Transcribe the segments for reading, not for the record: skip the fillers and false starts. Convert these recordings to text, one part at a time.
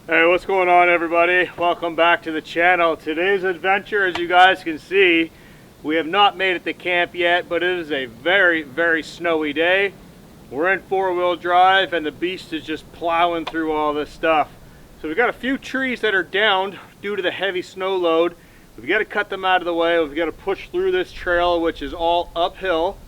Hey, what's going on, everybody? Welcome back to the channel. Today's adventure, as you guys can see, we have not made it to camp yet, but it is a very snowy day. We're in four-wheel drive and the beast is just plowing through all this stuff. So we've got a few trees that are downed due to the heavy snow load. We've got to cut them out of the way. We've got to push through this trail, which is all uphill,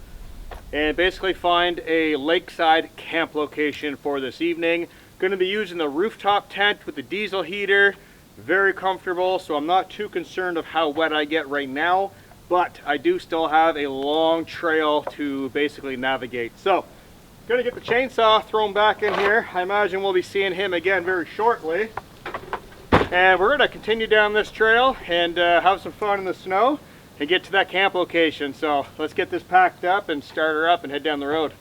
and basically find a lakeside camp location for this evening. Going to be using the rooftop tent with the diesel heater. Very comfortable, so I'm not too concerned of how wet I get right now, but I do still have a long trail to basically navigate. So going to get the chainsaw thrown back in here. I imagine we'll be seeing him again very shortly, and we're going to continue down this trail and have some fun in the snow and get to that camp location. So let's get this packed up and start her up and head down the road.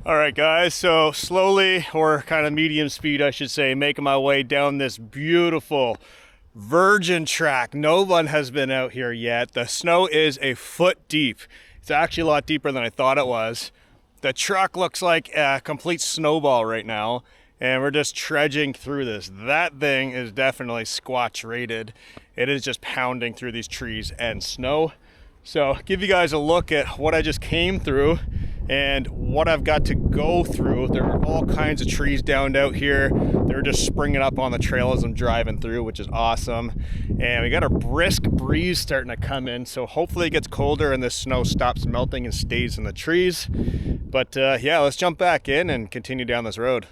Alright guys, so slowly, or kind of medium speed I should say, making my way down this beautiful virgin track. No one has been out here yet. The snow is a foot deep. It's actually a lot deeper than I thought it was. The truck looks like a complete snowball right now, and we're just trudging through this. That thing is definitely squatch rated. It is just pounding through these trees and snow. So give you guys a look at what I just came through and what I've got to go through. There are all kinds of trees downed out here. They're just springing up on the trail as I'm driving through, which is awesome. And we got a brisk breeze starting to come in, so hopefully it gets colder and this snow stops melting and stays in the trees. But yeah, let's jump back in and continue down this road.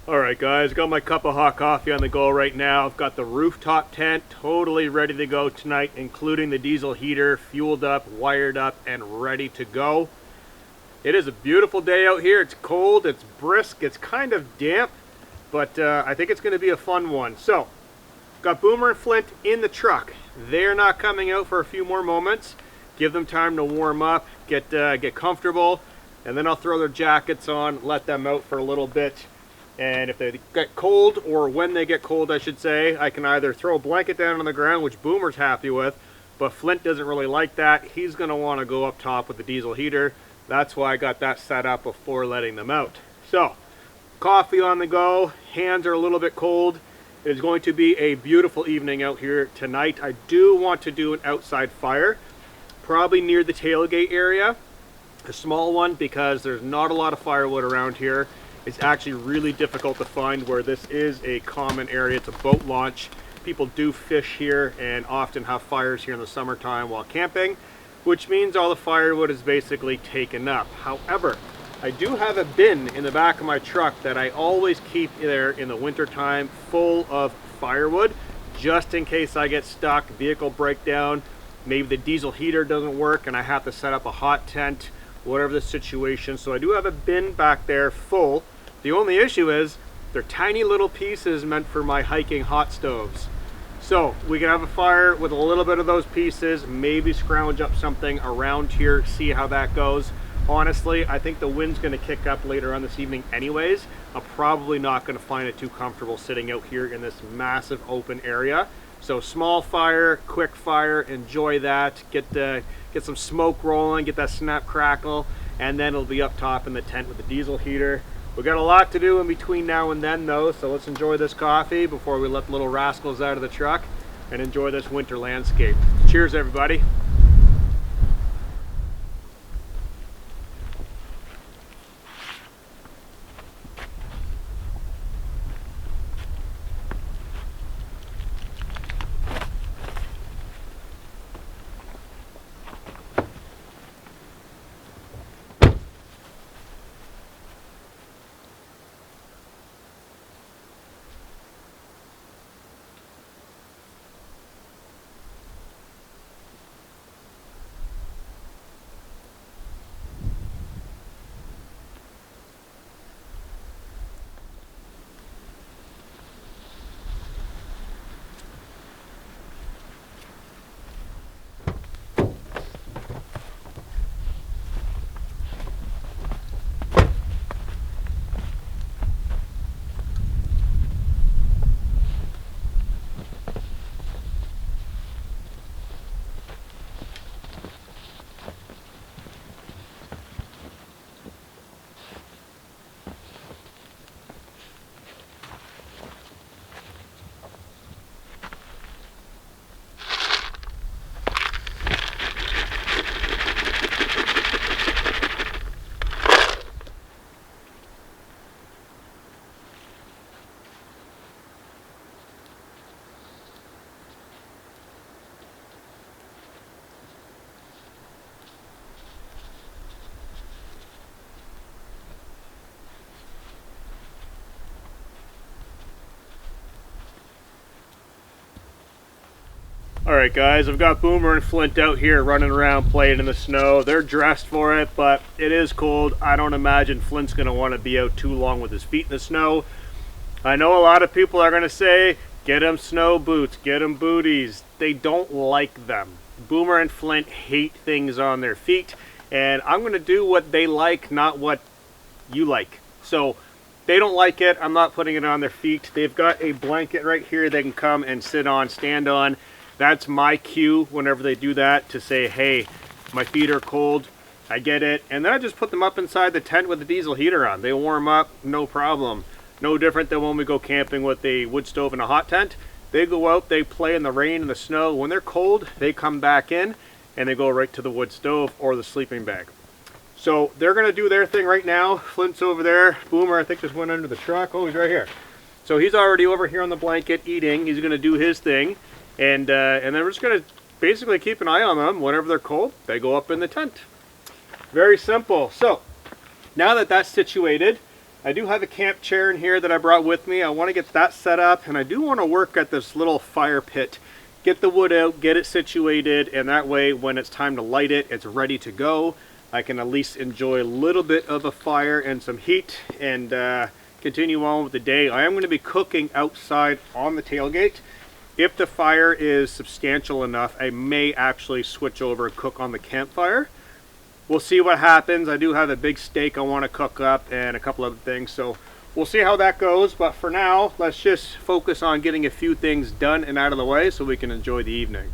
Alright guys, got my cup of hot coffee on the go right now. I've got the rooftop tent totally ready to go tonight, including the diesel heater, fueled up, wired up, and ready to go. It is a beautiful day out here. It's cold, it's brisk, it's kind of damp, but I think it's going to be a fun one. So, got Boomer and Flint in the truck. They're not coming out for a few more moments. Give them time to warm up, get comfortable, and then I'll throw their jackets on, let them out for a little bit. And if they get cold, or when they get cold I should say, I can either throw a blanket down on the ground, which Boomer's happy with, but Flint doesn't really like that. He's going to want to go up top with the diesel heater. That's why I got that set up before letting them out. So, coffee on the go, hands are a little bit cold. It is going to be a beautiful evening out here tonight. I do want to do an outside fire, probably near the tailgate area, a small one, because there's not a lot of firewood around here. It's actually really difficult to find where this is a common area. It's a boat launch. People do fish here and often have fires here in the summertime while camping, which means all the firewood is basically taken up. However, I do have a bin in the back of my truck that I always keep there in the wintertime full of firewood, just in case I get stuck, vehicle breakdown, maybe the diesel heater doesn't work and I have to set up a hot tent, whatever the situation. So I do have a bin back there full. The only issue is they're tiny little pieces meant for my hiking hot stoves. So we can have a fire with a little bit of those pieces, maybe scrounge up something around here, see how that goes. Honestly, I think the wind's going to kick up later on this evening anyways. I'm probably not going to find it too comfortable sitting out here in this massive open area. So small fire, quick fire, enjoy that, get some smoke rolling, get that snap crackle, and then it'll be up top in the tent with the diesel heater. We've got a lot to do in between now and then though, so let's enjoy this coffee before we let the little rascals out of the truck and enjoy this winter landscape. Cheers everybody. Alright guys, I've got Boomer and Flint out here running around playing in the snow. They're dressed for it, but it is cold. I don't imagine Flint's going to want to be out too long with his feet in the snow. I know a lot of people are going to say, get him snow boots, get him booties. They don't like them. Boomer and Flint hate things on their feet, and I'm going to do what they like, not what you like. So they don't like it. I'm not putting it on their feet. They've got a blanket right here they can come and sit on, stand on. That's my cue whenever they do that to say, hey, my feet are cold, I get it. And then I just put them up inside the tent with the diesel heater on. They warm up, no problem. No different than when we go camping with a wood stove and a hot tent. They go out, they play in the rain and the snow. When they're cold, they come back in and they go right to the wood stove or the sleeping bag. So they're gonna do their thing right now. Flint's over there. Boomer, I think, just went under the truck. Oh, he's right here. So he's already over here on the blanket eating. He's gonna do his thing. And then we're just going to basically keep an eye on them. Whenever they're cold, they go up in the tent. Very simple. So, now that that's situated, I do have a camp chair in here that I brought with me. I want to get that set up, and I do want to work at this little fire pit. Get the wood out, get it situated, and that way when it's time to light it, it's ready to go. I can at least enjoy a little bit of a fire and some heat and continue on with the day. I am going to be cooking outside on the tailgate. If the fire is substantial enough, I may actually switch over and cook on the campfire. We'll see what happens. I do have a big steak I want to cook up and a couple other things, so we'll see how that goes. But for now, let's just focus on getting a few things done and out of the way so we can enjoy the evening.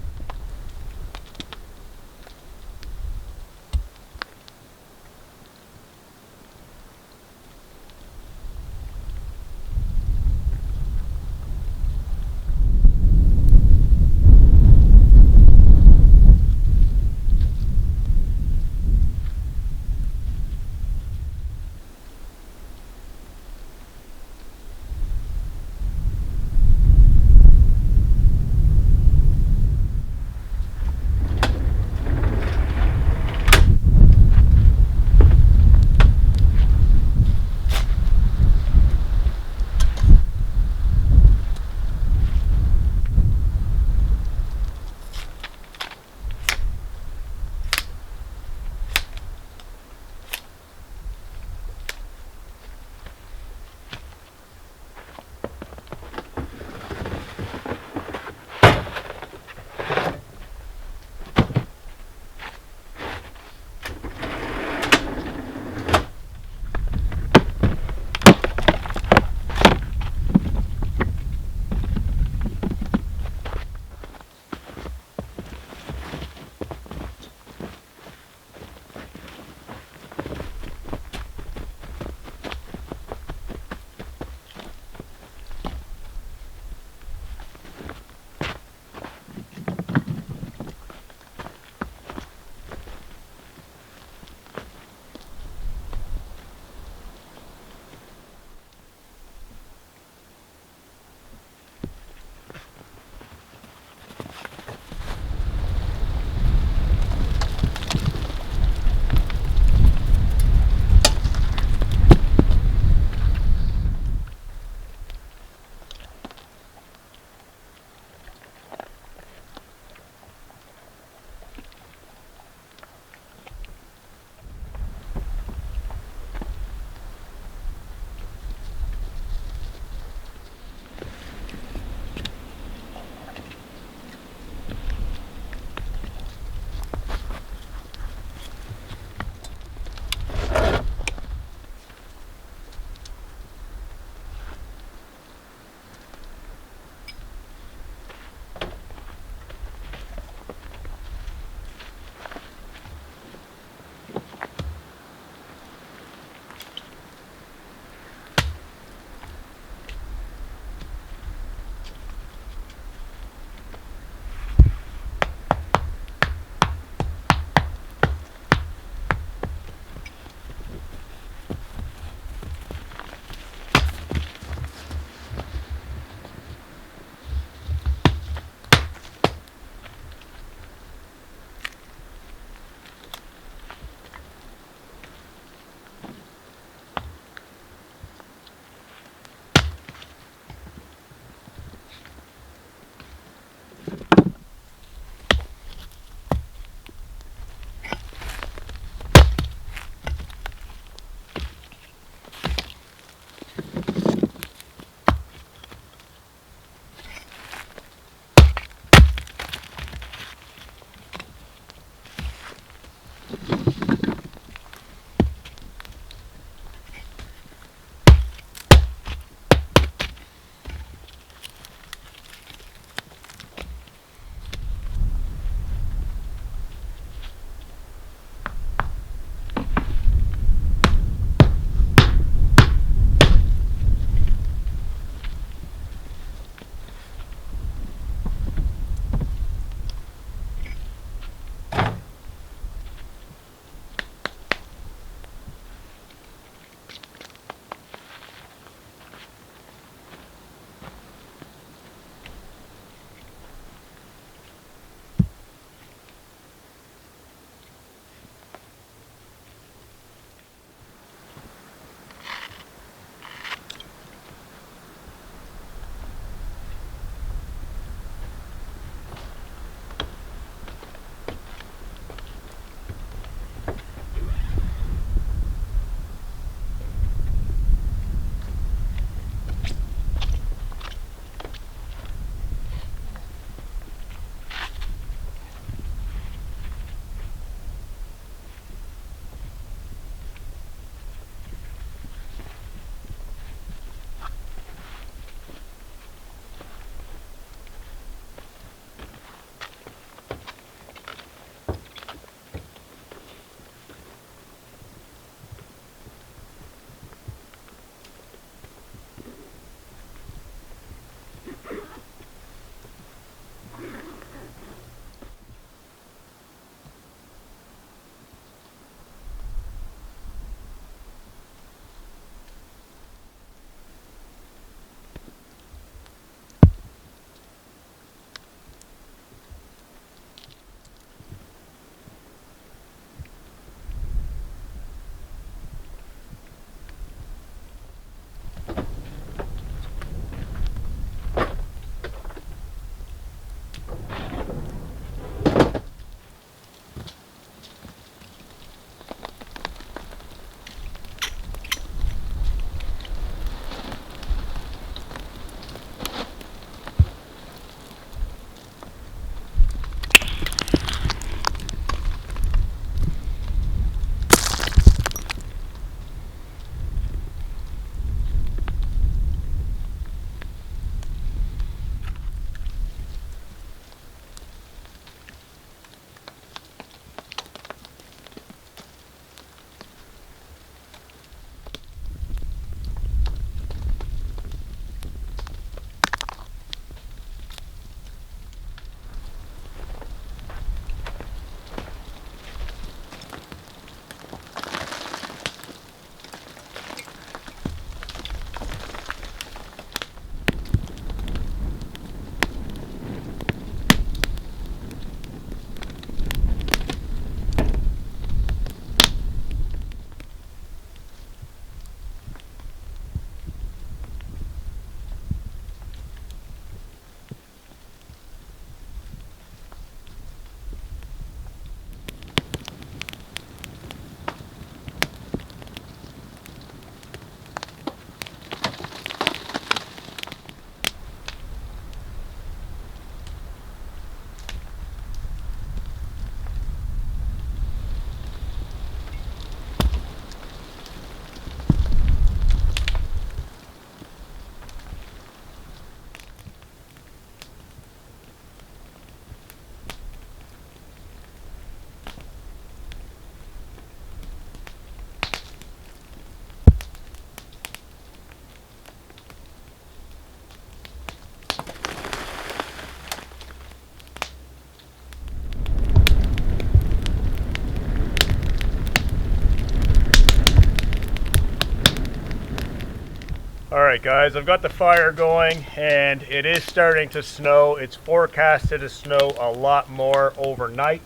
Alright guys, I've got the fire going and it is starting to snow. It's forecasted to snow a lot more overnight.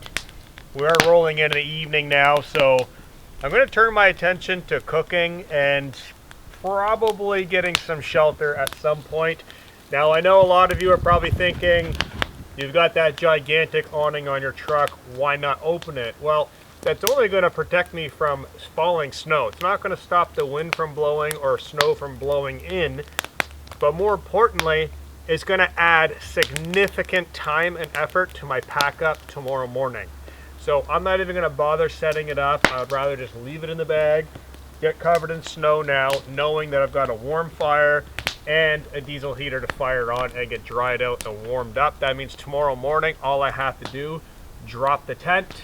We are rolling into the evening now, so I'm going to turn my attention to cooking and probably getting some shelter at some point. Now I know a lot of you are probably thinking, you've got that gigantic awning on your truck, why not open it? Well, that's only going to protect me from falling snow. It's not going to stop the wind from blowing or snow from blowing in, but more importantly, it's going to add significant time and effort to my pack up tomorrow morning. So I'm not even going to bother setting it up. I'd rather just leave it in the bag, get covered in snow now, knowing that I've got a warm fire and a diesel heater to fire on and get dried out and warmed up. That means tomorrow morning, all I have to do, drop the tent,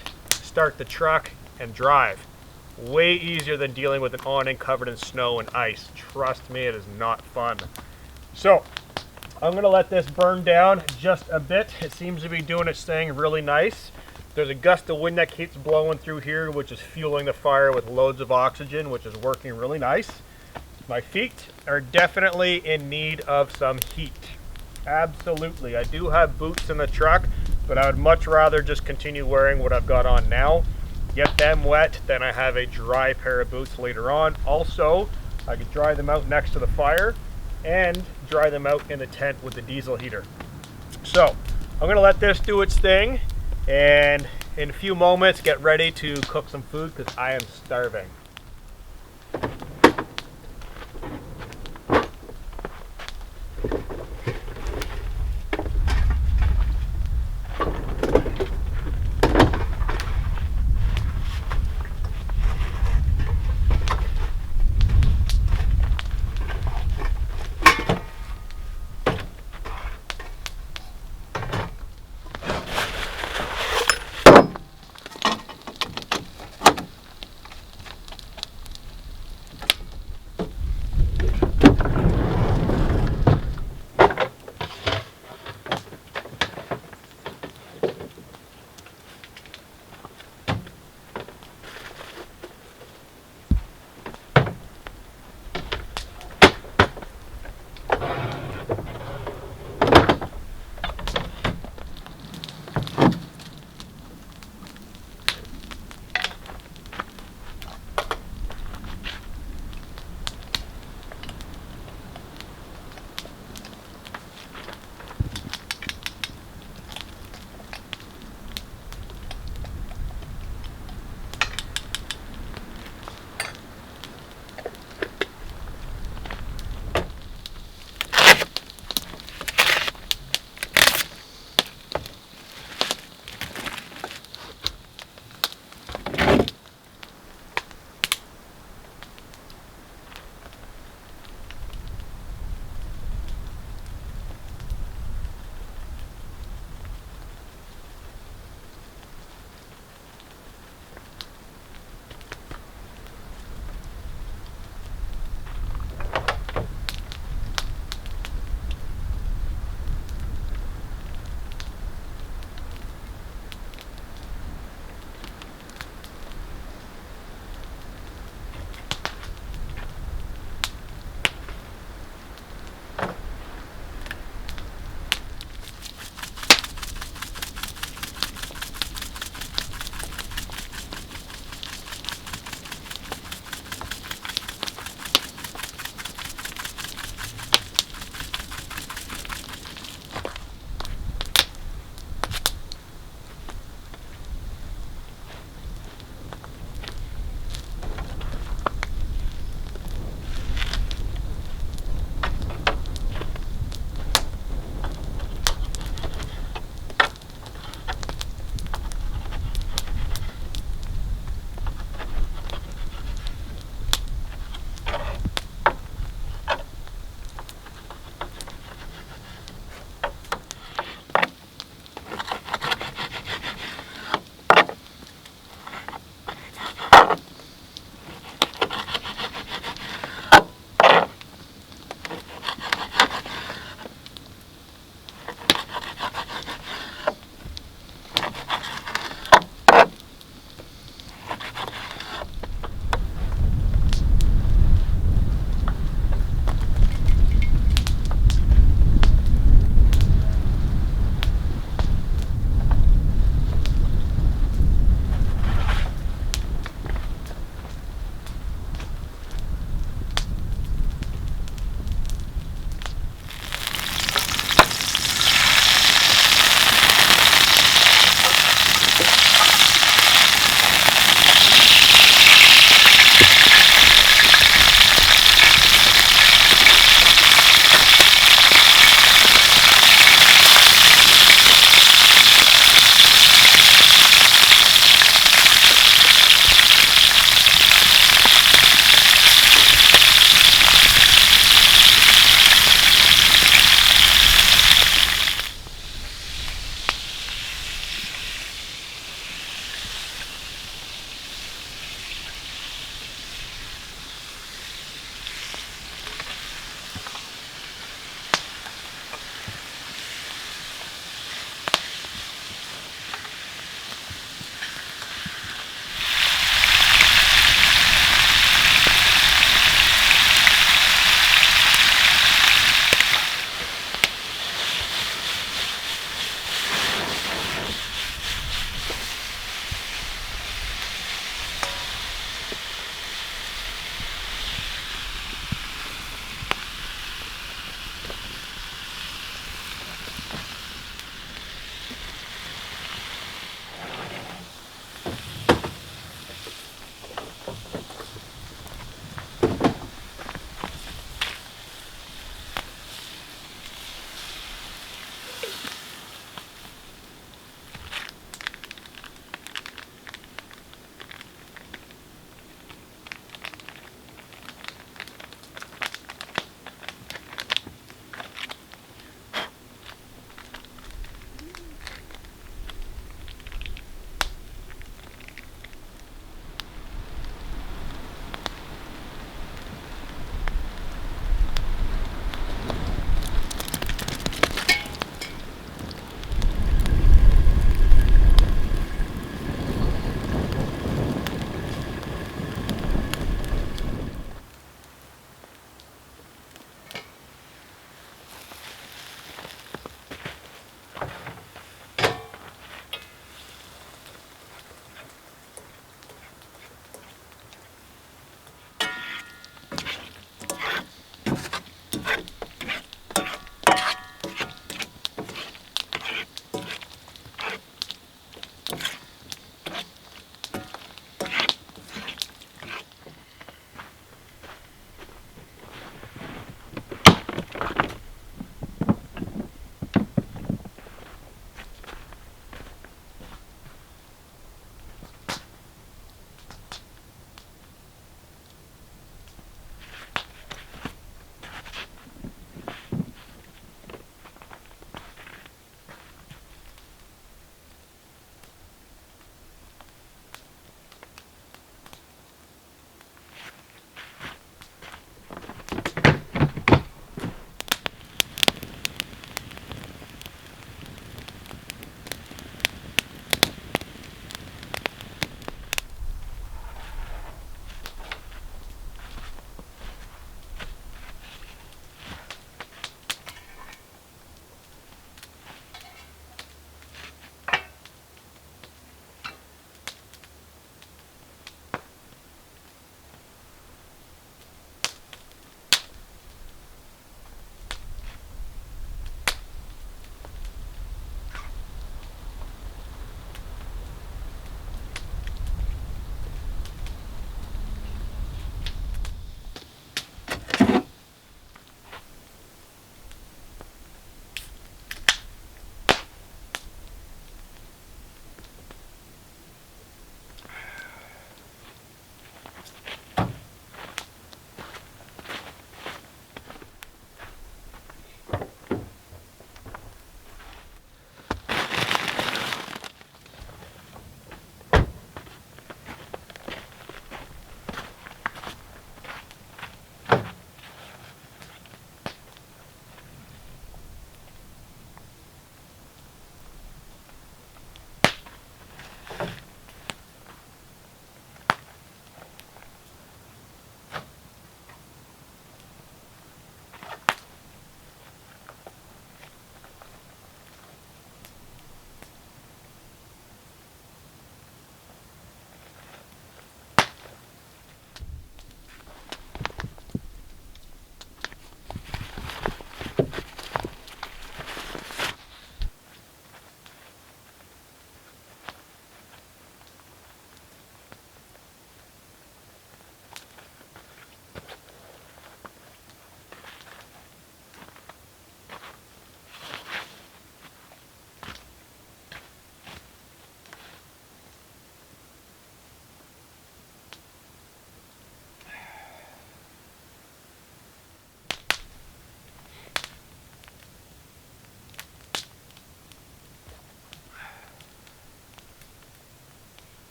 start the truck, and drive. Way easier than dealing with an awning covered in snow and ice. Trust me, it is not fun. So I'm going to let this burn down just a bit. It seems to be doing its thing really nice. There's a gust of wind that keeps blowing through here, which is fueling the fire with loads of oxygen, which is working really nice. My feet are definitely in need of some heat. Absolutely. I do have boots in the truck, but I would much rather just continue wearing what I've got on now. Get them wet, then I have a dry pair of boots later on. Also, I could dry them out next to the fire and dry them out in the tent with the diesel heater. So, I'm gonna let this do its thing, and in a few moments get ready to cook some food because I am starving.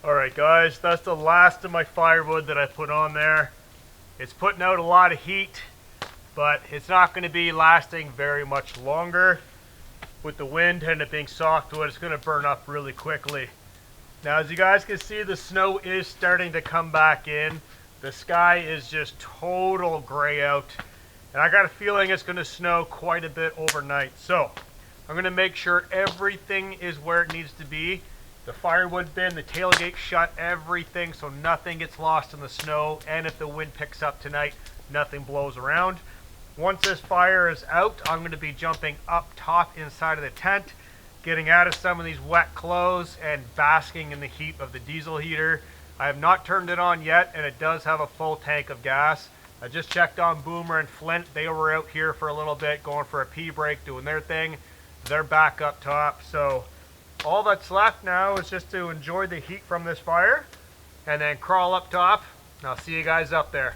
Alright guys, that's the last of my firewood that I put on there. It's putting out a lot of heat, but it's not going to be lasting very much longer. With the wind and it being softwood, it's going to burn up really quickly. Now as you guys can see, the snow is starting to come back in. The sky is just total gray out. And I got a feeling it's going to snow quite a bit overnight. So I'm going to make sure everything is where it needs to be. The firewood bin, the tailgate shut, everything, so nothing gets lost in the snow. And if the wind picks up tonight, nothing blows around. Once this fire is out, I'm going to be jumping up top inside of the tent, getting out of some of these wet clothes and basking in the heat of the diesel heater. I have not turned it on yet, and it does have a full tank of gas. I just checked on Boomer and Flint. They were out here for a little bit, going for a pee break, doing their thing. They're back up top, so all that's left now is just to enjoy the heat from this fire and then crawl up top, and I'll see you guys up there.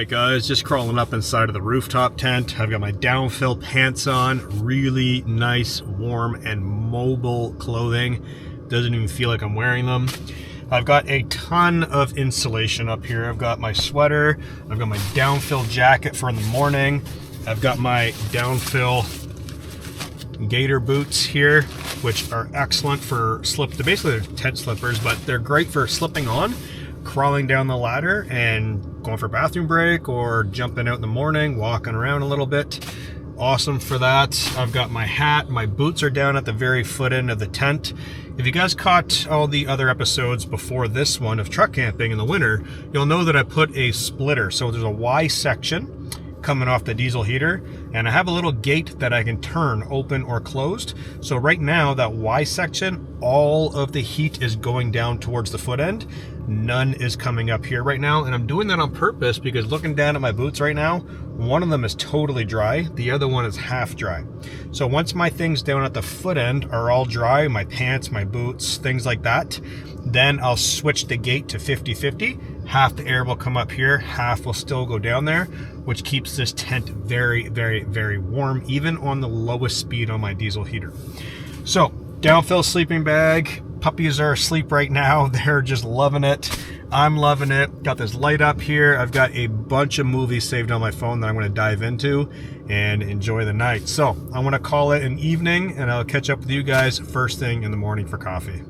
Alright guys, just crawling up inside of the rooftop tent. I've got my downfill pants on, really nice, warm, and mobile clothing. Doesn't even feel like I'm wearing them. I've got a ton of insulation up here. I've got my sweater, I've got my downfill jacket for in the morning. I've got my downfill gator boots here, which are excellent for basically they're tent slippers, but they're great for slipping on, crawling down the ladder and going for a bathroom break, or jumping out in the morning, walking around a little bit. Awesome for that. I've got my hat. My boots are down at the very foot end of the tent. If you guys caught all the other episodes before this one of truck camping in the winter, you'll know that I put a splitter. So there's a Y section coming off the diesel heater, and I have a little gate that I can turn open or closed. So right now, that Y section, all of the heat is going down towards the foot end. None is coming up here right now, and I'm doing that on purpose because looking down at my boots right now, one of them is totally dry, the other one is half dry. So once my things down at the foot end are all dry, my pants, my boots, things like that, then I'll switch the gate to 50-50. Half the air will come up here, half will still go down there, which keeps this tent very, very, very warm, even on the lowest speed on my diesel heater. So, downfill sleeping bag. Puppies are asleep right now. They're just loving it. I'm loving it. Got this light up here. I've got a bunch of movies saved on my phone that I'm going to dive into and enjoy the night. So, I'm going to call it an evening, and I'll catch up with you guys first thing in the morning for coffee.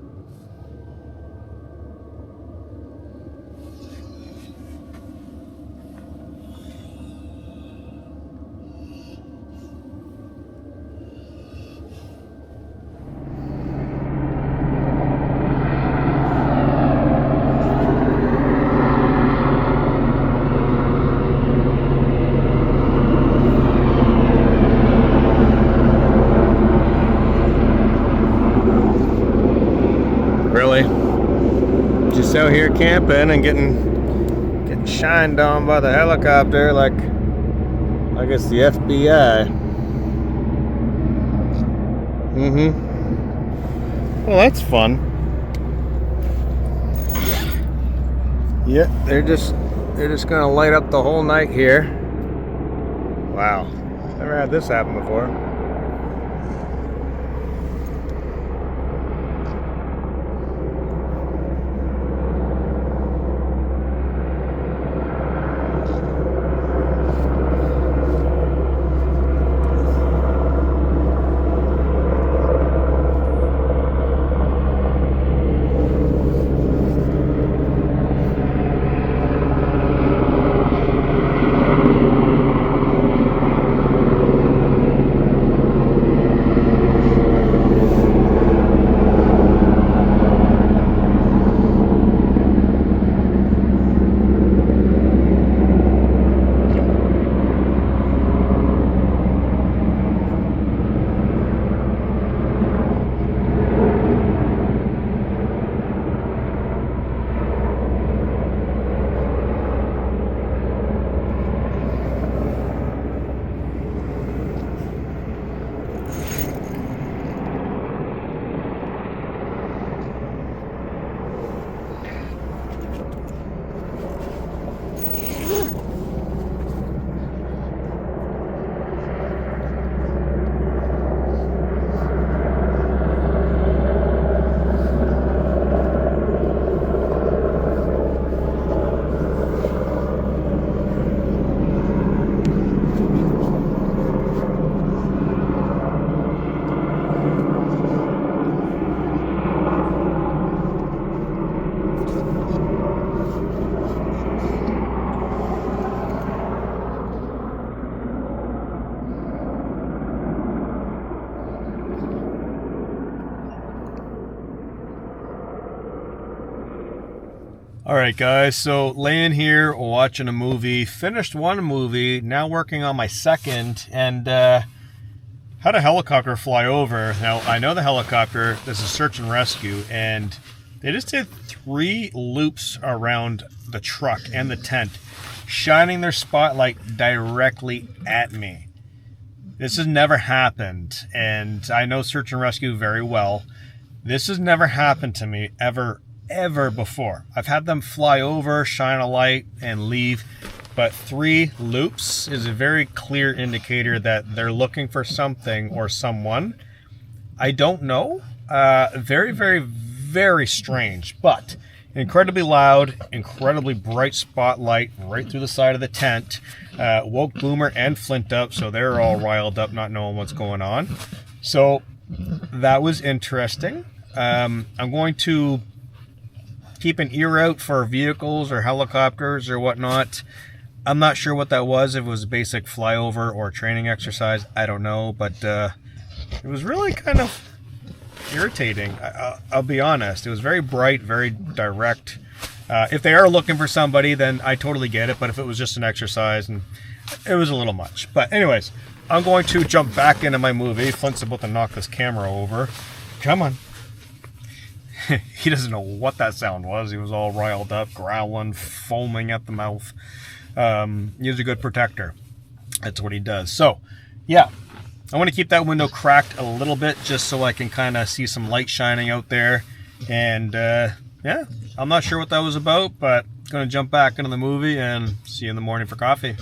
Really? Just out here camping and getting shined on by the helicopter like it's the FBI. Well, that's fun. Yeah, they're just gonna light up the whole night here. Wow, never had this happen before. Alright guys, so laying here watching a movie, finished one movie, now working on my second, and had a helicopter fly over. Now I know the helicopter, this is search and rescue, and they just did 3 loops around the truck and the tent, shining their spotlight directly at me. This has never happened, and I know search and rescue very well. This has never happened to me ever before. I've had them fly over, shine a light, and leave. but 3 loops is a very clear indicator that they're looking for something or someone. I don't know. Very, very, very strange, but incredibly loud, incredibly bright spotlight right through the side of the tent. Woke Boomer and Flint up, so they're all riled up, not knowing what's going on. So that was interesting. I'm going to keep an ear out for vehicles or helicopters or whatnot. I'm not sure what that was, if it was a basic flyover or training exercise. I don't know, but it was really kind of irritating. I'll be honest. It was very bright, very direct. If they are looking for somebody, then I totally get it, but if it was just an exercise, and it was a little much. But anyways, I'm going to jump back into my movie. Flint's about to knock this camera over. Come on. He doesn't know what that sound was. He was all riled up, growling, foaming at the mouth. He's a good protector. That's what he does. So, yeah, I want to keep that window cracked a little bit just so I can kind of see some light shining out there. And, yeah, I'm not sure what that was about, but I'm going to jump back into the movie and see you in the morning for coffee.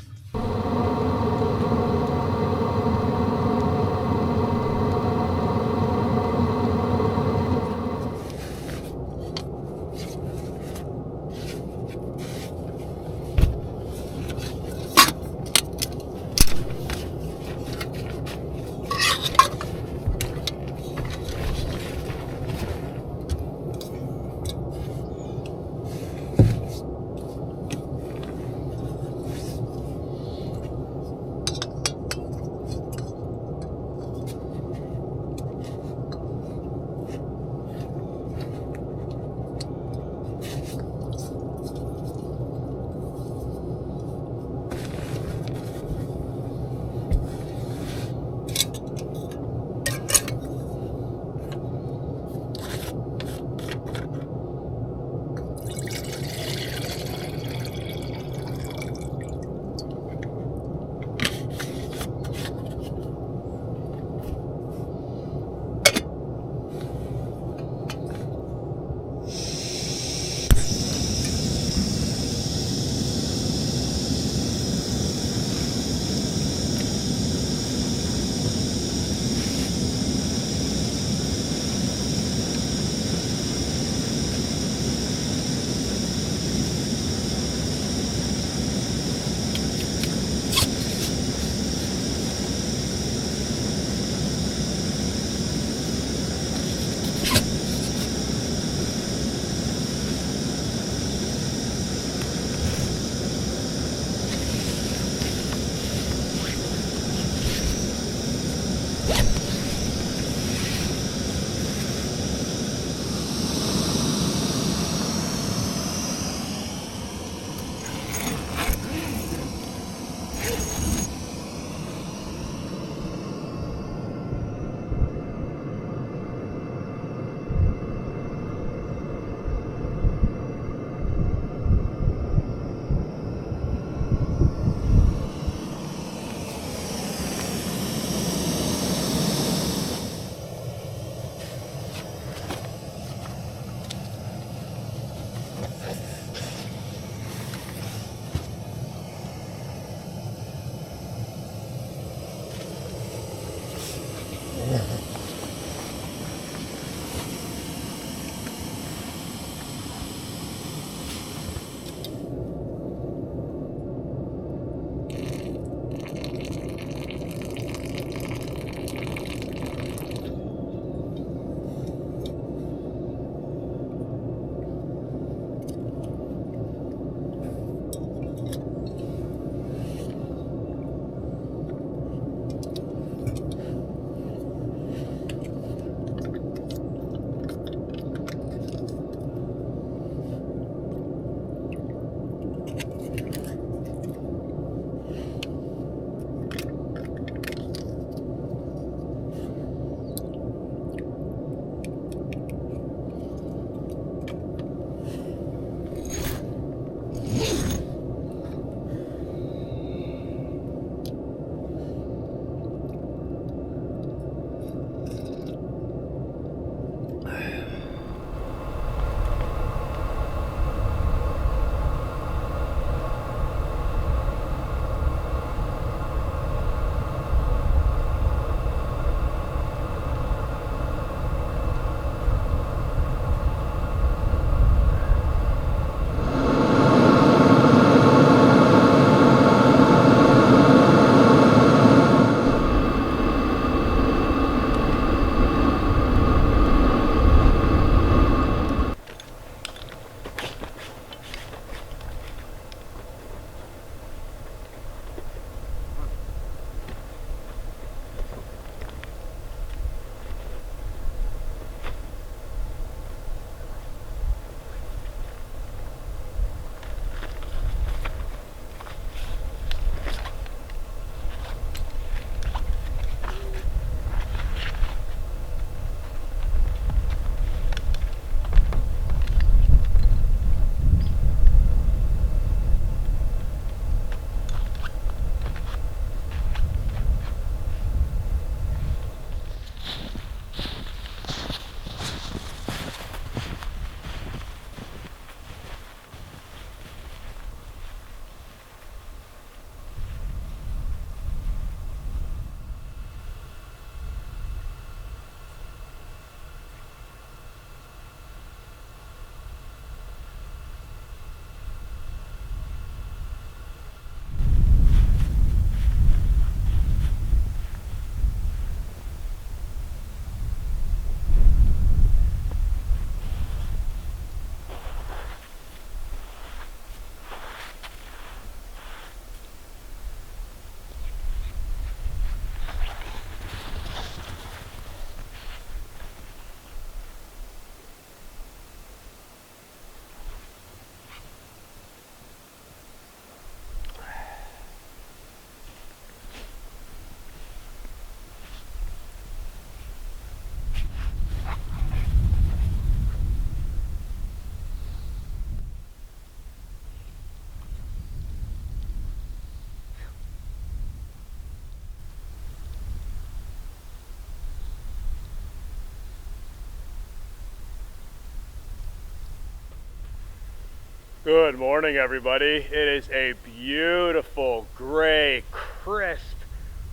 Good morning, everybody. It is a beautiful, gray, crisp,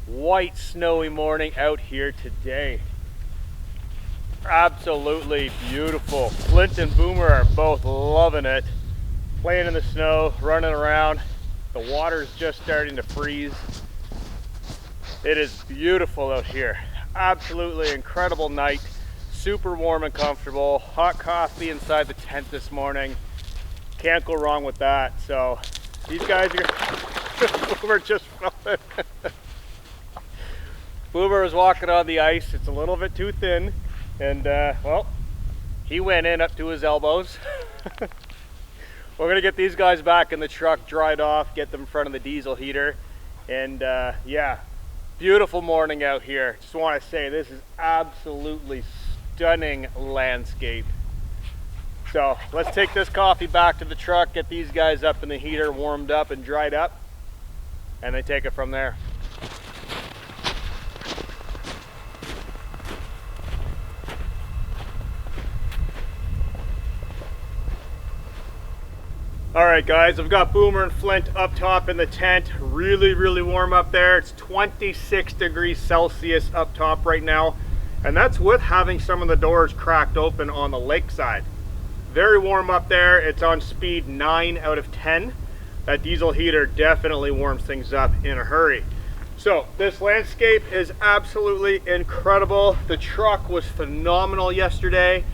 white, snowy morning out here today. Absolutely beautiful. Flint and Boomer are both loving it. Playing in the snow, running around. The water's just starting to freeze. It is beautiful out here. Absolutely incredible night. Super warm and comfortable. Hot coffee inside the tent this morning. Can't go wrong with that. So these guys are Boomer just fell. Boomer was walking on the ice. It's a little bit too thin, and well, he went in up to his elbows. We're gonna get these guys back in the truck, dried off, get them in front of the diesel heater, and yeah, beautiful morning out here. Just want to say this is absolutely stunning landscape. So let's take this coffee back to the truck, get these guys up in the heater, warmed up and dried up, and then take it from there. All right, guys, I've got Boomer and Flint up top in the tent. Really warm up there. It's 26 degrees Celsius up top right now, and that's with having some of the doors cracked open on the lakeside. Very warm up there. It's on speed 9 out of 10. That diesel heater definitely warms things up in a hurry. So this landscape is absolutely incredible. The truck was phenomenal yesterday.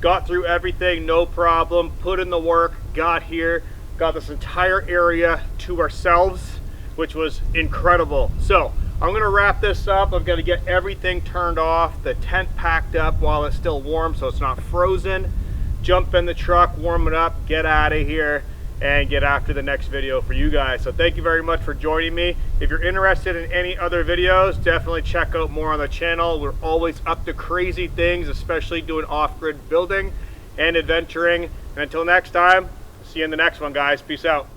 Got through everything, no problem. Put in the work, got here, got this entire area to ourselves, which was incredible. So I'm gonna wrap this up. I've got to get everything turned off, the tent packed up while it's still warm so it's not frozen. Jump in the truck, warm it up, get out of here, and get after the next video for you guys. So thank you very much for joining me. If you're interested in any other videos, definitely check out more on the channel. We're always up to crazy things, especially doing off-grid building and adventuring. And until next time, see you in the next one, guys. Peace out.